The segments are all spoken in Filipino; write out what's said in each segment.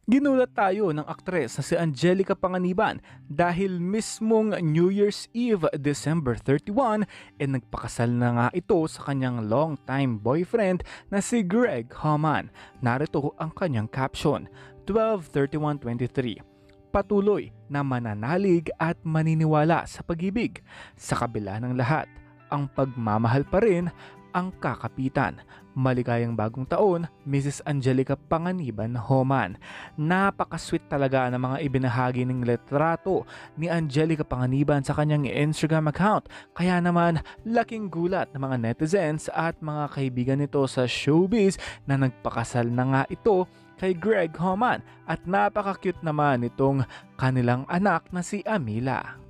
Ginulat tayo ng aktres na si Angelica Panganiban dahil mismong New Year's Eve, December 31, nagpakasal na nga ito sa kanyang long-time boyfriend na si Greg Homan. Narito ang kanyang caption, 12/31/23. Patuloy na mananalig at maniniwala sa pag-ibig. Sa kabila ng lahat, ang pagmamahal pa rin ang kakapitan. Maligayang bagong taon, Mrs. Angelica Panganiban Homan. Napaka-sweet talaga ng mga ibinahagi ng litrato ni Angelica Panganiban sa kanyang Instagram account. Kaya naman, laking gulat ng mga netizens at mga kaibigan nito sa showbiz na nagpakasal na nga ito kay Greg Homan at napaka-cute naman itong kanilang anak na si Amila.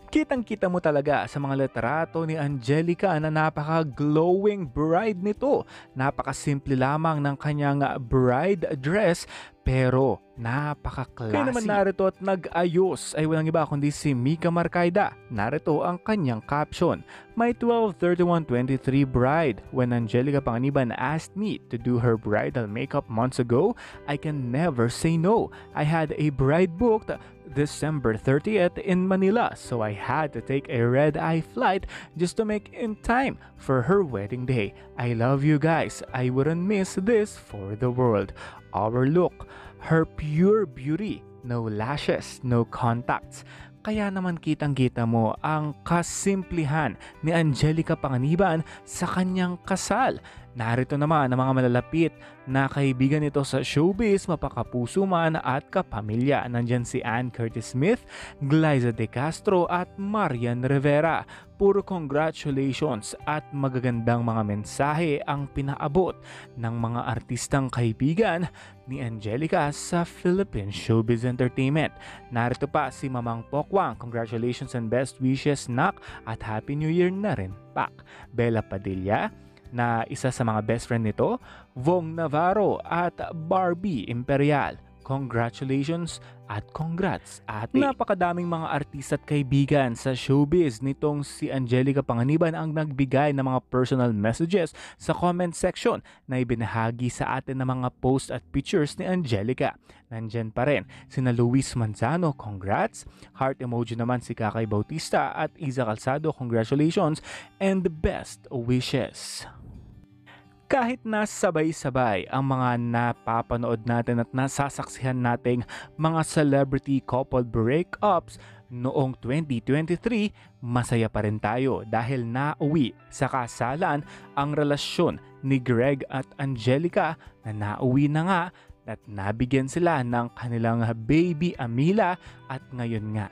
Kitang-kita mo talaga sa mga litrato ni Angelica na napaka-glowing bride nito. Napaka-simple lamang ng kanyang bride dress pero napaka-classy. Kaya naman narito at nag-ayos ay walang iba kundi si Mika Marcaida. Narito ang kanyang caption, "My 12/31/23 bride. When Angelica Panganiban asked me to do her bridal makeup months ago, I can never say no. I had a bride booked December 30th in Manila, so I had to take a red-eye flight just to make in time for her wedding day. I love you guys. I wouldn't miss this for the world. Our look, her pure beauty, no lashes, no contacts." Kaya naman kitang-kita mo ang kasimplihan ni Angelica Panganiban sa kanyang kasal. Narito naman ang mga malalapit na kaibigan nito sa showbiz, mapakapuso man at kapamilya. Nandyan si Ann Curtis Smith, Glyza De Castro at Marian Rivera. Puro congratulations at magagandang mga mensahe ang pinaabot ng mga artistang kaibigan ni Angelica sa Philippine Showbiz Entertainment. Narito pa si Mamang Pokwang, congratulations and best wishes nak at Happy New Year na rin pak. Bella Padilla, na isa sa mga best friend nito, Vong Navarro at Barbie Imperial. Congratulations at congrats ate. Napakadaming mga artista at kaibigan sa showbiz nitong si Angelica Panganiban ang nagbigay ng mga personal messages sa comment section na ibinahagi sa atin ng mga post at pictures ni Angelica. Nandyan pa rin sina Luis Manzano, congrats. Heart emoji naman si Kakay Bautista at Iza Calzado, congratulations and best wishes. Kahit na sabay-sabay ang mga napapanood natin at nasasaksihan nating mga celebrity couple breakups noong 2023, masaya pa rin tayo dahil nauwi sa kasalan ang relasyon ni Greg at Angelica na nauwi na nga at nabigyan sila ng kanilang baby Amila at ngayon nga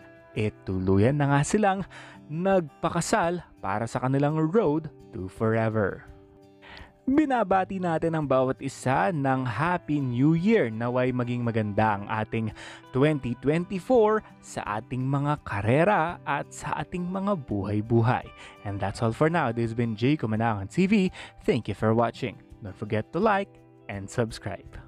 tuluyan na nga silang nagpakasal para sa kanilang road to forever. Binabati natin ang bawat isa ng Happy New Year. Naway maging maganda ang ating 2024 sa ating mga karera at sa ating mga buhay-buhay. And that's all for now. This has been Jay Kumanangan TV. Thank you for watching. Don't forget to like and subscribe.